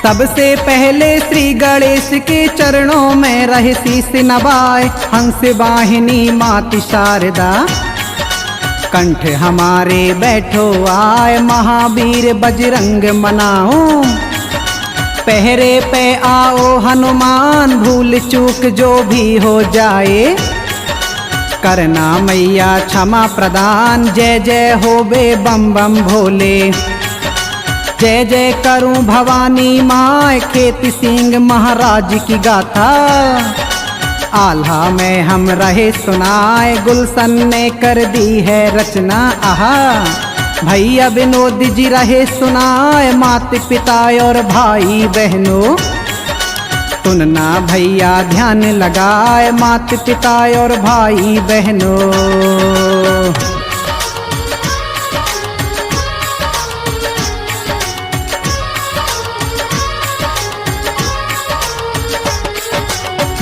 सबसे पहले श्री गणेश के चरणों में रहे शीस नवाए, हंस वाहिनी माति शारदा कंठ हमारे बैठो आए, महावीर बजरंग मनाओ। पहरे पे आओ हनुमान, भूल चूक जो भी हो जाए करना मैया क्षमा प्रदान। जय जय हो बे बम बम भोले, जय जय करूं भवानी माँ, खेती सिंह महाराज की गाथा आल्हा में हम रहे सुनाए, गुलशन ने कर दी है रचना आहा। भैया विनोद जी रहे सुनाए, माता पिता और भाई बहनों सुनना भैया ध्यान लगाए, माता पिता और भाई बहनों।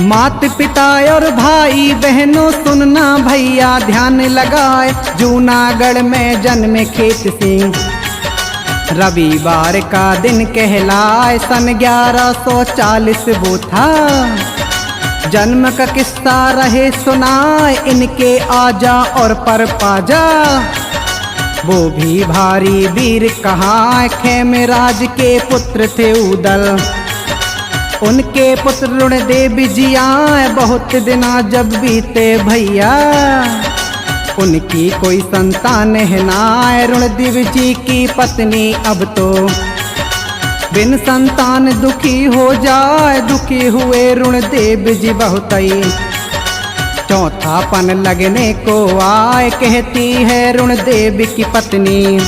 माता पिता और भाई बहनों सुनना भैया ध्यान लगाए, जूनागढ़ में जन्मे खेत सिंह रविवार का दिन कहलाए, सन 1140 वो था जन्म का किस्सा रहे सुनाए, इनके आजा और पर पाजा वो भी भारी वीर कहाँ, खेमराज के पुत्र थे उदल उनके पुत्र ऋणदेव जी आए, बहुत दिना जब बीते भैया उनकी कोई संतान है ना, ऋणदेव जी की पत्नी अब तो बिन संतान दुखी हो जाए, दुखी हुए ऋणदेव जी बहुत ही चौथापन लगने को आए, कहती है ऋणदेव की पत्नी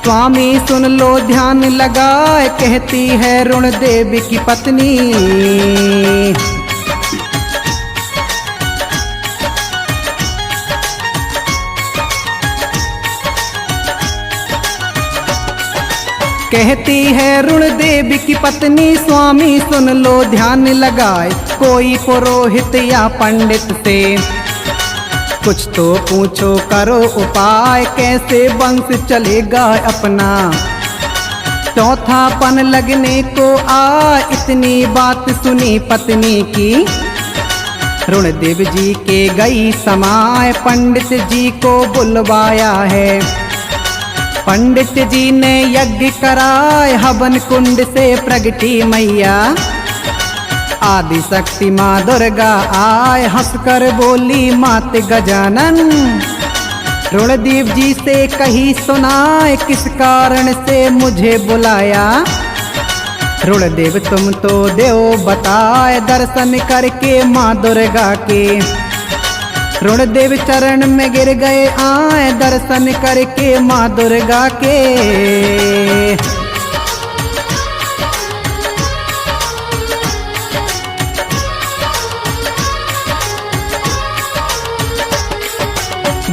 स्वामी सुन लो ध्यान लगाए, कहती है ऋणदेव की पत्नी। कहती है ऋणदेव की पत्नी स्वामी सुन लो ध्यान लगाए, कोई पुरोहित या पंडित से कुछ तो पूछो करो उपाय, कैसे वंश चलेगा अपना चौथापन लगने को आ। इतनी बात सुनी पत्नी की ऋणदेव जी के गई समाए, पंडित जी को बुलवाया है, पंडित जी ने यज्ञ कराए, हवन कुंड से प्रगटी मैया आदि शक्ति माँ दुर्गा आए, हंसकर बोली मात गजानन ऋणदेव जी से कही सुनाए, किस कारण से मुझे बुलाया ऋणदेव तुम तो देव बताए, दर्शन करके माँ दुर्गा के ऋणदेव चरण में गिर गए आए, दर्शन करके माँ दुर्गा के।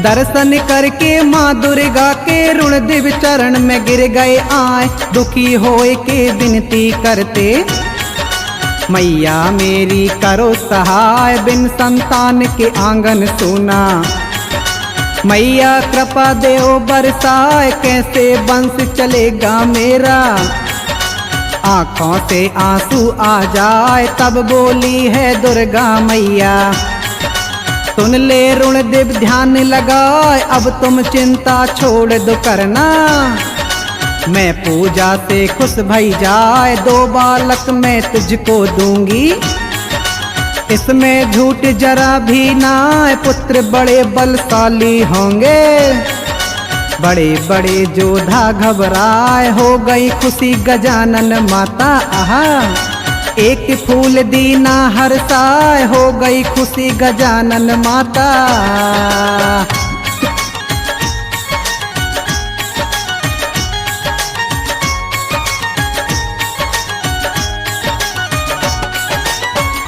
दर्शन करके माँ दुर्गा के ऋणदेव चरण में गिर गए आए, दुखी होए के विनती करते मैया मेरी करो सहाय, बिन संतान के आंगन सोना मैया कृपा देओ बरसाए, कैसे वंश चलेगा मेरा आँखों से आंसू आ जाए, तब बोली है दुर्गा मैया सुन ले ऋणदेव ध्यान लगाए, अब तुम चिंता छोड़ दो करना, मैं पूजा से खुश भई जाए, 2 बालक मैं तुझको दूंगी, इसमें झूठ जरा भी ना, पुत्र बड़े बलशाली होंगे, बड़े बड़े योद्धा घबराए, हो गई खुशी गजानन माता आहा, एक फूल दीना हर्षाए, हो गई खुशी गजानन माता।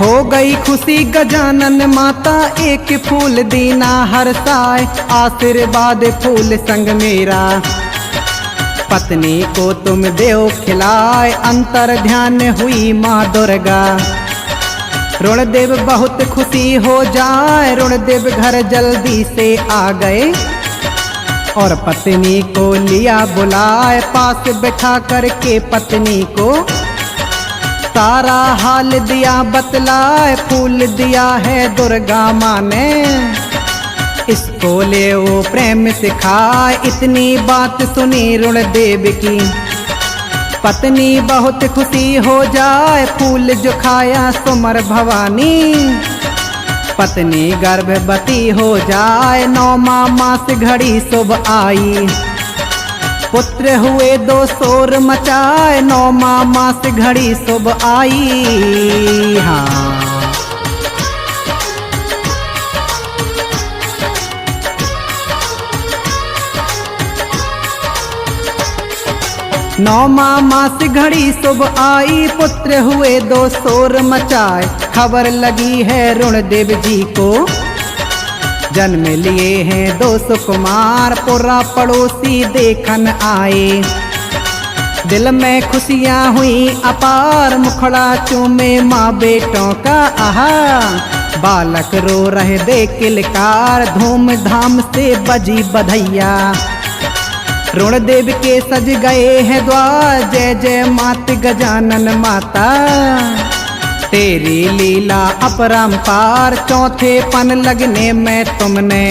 हो गई खुशी गजानन माता, एक फूल दीना हर्षाए, आशीर्वाद फूल संग मेरा पत्नी को तुम देव खिलाए, अंतर ध्यान हुई माँ दुर्गा ऋणदेव बहुत खुशी हो जाए, ऋणदेव घर जल्दी से आ गए और पत्नी को लिया बुलाए, पास बैठा करके पत्नी को सारा हाल दिया बतलाए, फूल दिया है दुर्गा माँ ने। इसको ले वो प्रेम सिखाए, इतनी बात सुनी ऋणदेव की। पत्नी बहुत खुशी हो जाए, फूल जो खाया सुमर भवानी। पत्नी गर्भवती हो जाए, 9वां मास घड़ी शुभ आई। पुत्र हुए 2 शोर मचाए, 9वां मास घड़ी शुभ आई। हाँ, 9वां मास घड़ी शुभ आई, पुत्र हुए 2 शोर मचाए। खबर लगी है ऋणदेव जी को, जन्म लिए हैं 2 सुकुमार। पूरा पड़ोसी देखन आए, दिल में खुशियाँ हुई अपार। मुखड़ा चूमे माँ बेटों का, आहा बालक रो रहे देख किलकार। धूमधाम से बजी बधैया, ऋणदेव के सज गए हैं द्वार। जय जय मात गजानन माता, तेरी लीला अपरंपार। चौथे पन लगने में तुमने,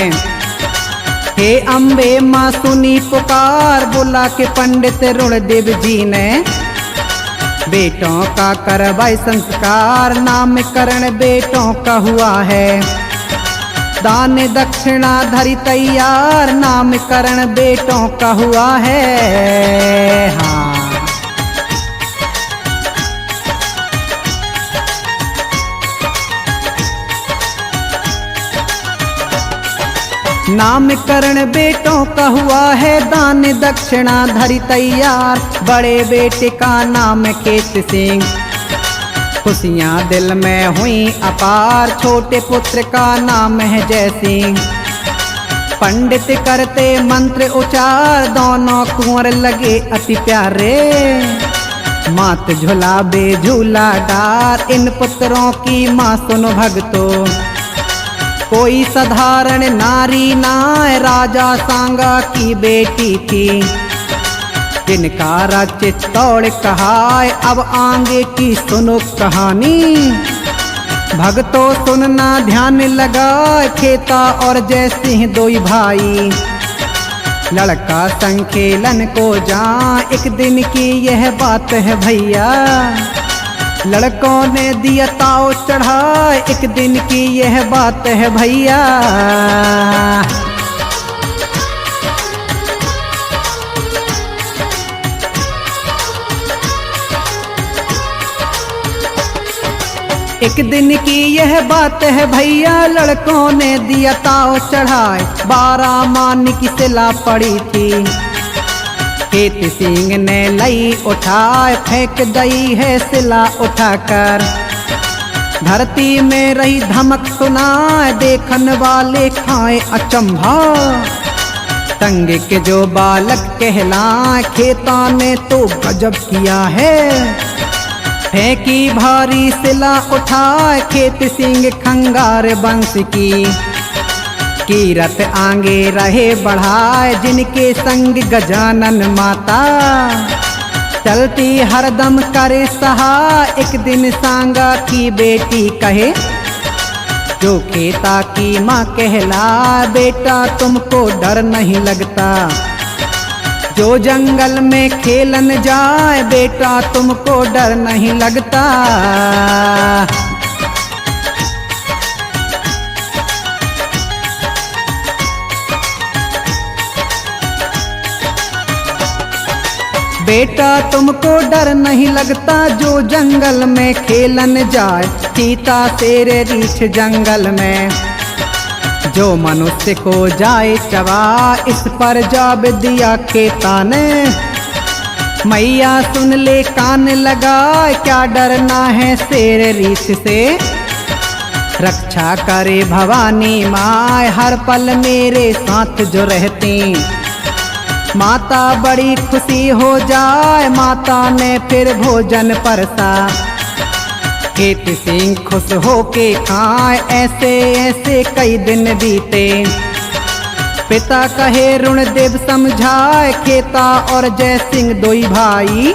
हे अम्बे माँ सुनी पुकार। बुला के पंडित ऋणदेव जी ने, बेटों का करवाए संस्कार। नामकरण बेटों का हुआ है, दान दक्षिणा धरी तैयार। नामकरण बेटों का हुआ है। हाँ, नामकरण बेटों का हुआ है, दान दक्षिणा धरी तैयार। बड़े बेटे का नाम केत सिंह, खुशियाँ दिल में हुई अपार। छोटे पुत्र का नाम है जय सिंह, पंडित करते मंत्र उचार। दोनों कुंवर लगे अति प्यारे, मात झूला बे झूला डार। इन पुत्रों की माँ सुनो भक्तों, कोई साधारण नारी नाय। राजा सांगा की बेटी थी, जिनका चित्तौड़ कहाय। अब आगे की सुनो कहानी, भक्तों सुनना ध्यान लगाए। खेता और जय सिंह 2 भाई, लड़का संखेलन को जा। एक दिन की यह बात है भैया, लड़कों ने दिया ताव चढ़ा। एक दिन की यह बात है भैया। एक दिन की यह बात है भैया, लड़कों ने दिया ताव चढ़ाए। 12 मान की सिला पड़ी थी, केत सिंह ने लई उठाए। फेंक दई है सिला उठाकर, धरती में रही धमक सुनाए। देखन वाले खाए अचंभा, तंग के जो बालक कहलाए। खेता ने तो गजब किया है, फेंकी भारी सिला उठाए। केत सिंह खंगार वंश की, कीरत आगे रहे बढ़ाए। जिनके संग गजानन माता, चलती हरदम करे सहाय। एक दिन सांगा की बेटी कहे, जो खेता की माँ कहला। बेटा तुमको डर नहीं लगता, जो जंगल में खेलन जाए। बेटा तुमको डर नहीं लगता। बेटा तुमको डर नहीं लगता, जो जंगल में खेलन जाए। चीता शेर रीछ जंगल में, जो मनुष्य को जाए चबा। इस पर जवाब दिया खेता ने, मैया सुन ले कान लगा। क्या डरना है शेर रीछ से, रक्षा करे भवानी माँ। हर पल मेरे साथ जो रहती, माता बड़ी खुशी हो जाए। माता ने फिर भोजन परसा, केत सिंह खुश हो के खाए। ऐसे ऐसे कई दिन बीते, पिता कहे ऋणदेव समझाए। खेता और जय सिंह 2 भाई,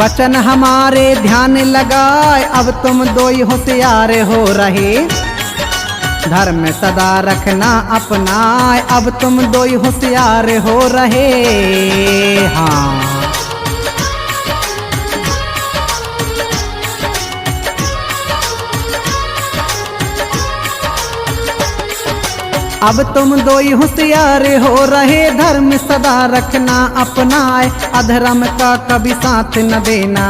वचन हमारे ध्यान लगाए, अब तुम दोई होशियार हो रहे। धर्म सदा रखना अपनाए, अब तुम दोई होशियार हो रहे। हाँ, अब तुम दोई होशियार हो रहे। धर्म सदा रखना अपनाए, अधर्म का कभी साथ न देना।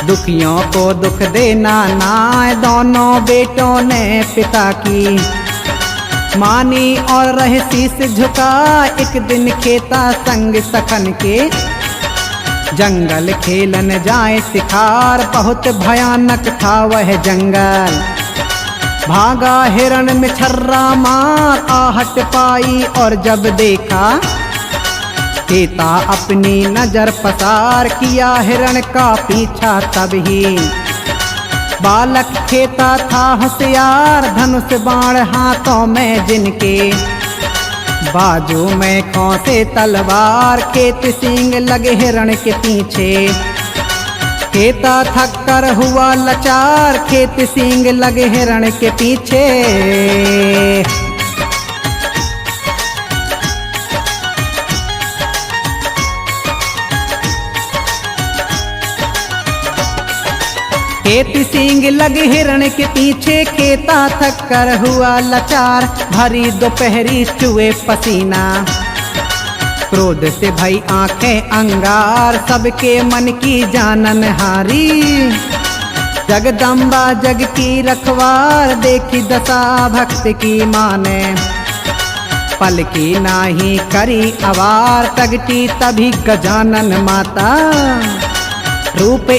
दुखियों को दुख देना नाय, दोनों बेटों ने पिता की मानी और रहे शीश झुका। एक दिन खेता संग सखन के, जंगल खेलन जाए शिकार। बहुत भयानक था वह जंगल, भागा हिरण में छर्रा मार। आहट पाई और जब देखा, खेता अपनी नजर पसार। किया हिरण का पीछा तब ही, बालक खेता था होशियार। धनुष बाण हाथों में जिनके, बाजू में खोसे तलवार। खेत सींग लगे हिरण के पीछे, खेता थक कर हुआ लाचार। खेत सींग लगे हिरण के पीछे। खेत सींग लगे हिरण के पीछे, खेता थक कर हुआ लाचार। भरी दोपहरी चुए पसीना, क्रोध से भई आंखें अंगार। सबके मन की जानन हारी, जगदम्बा जग की रखवार। देखी दशा भक्त की माने, पल की नाही करी अवार। तगटी तभी गजानन माता, रूप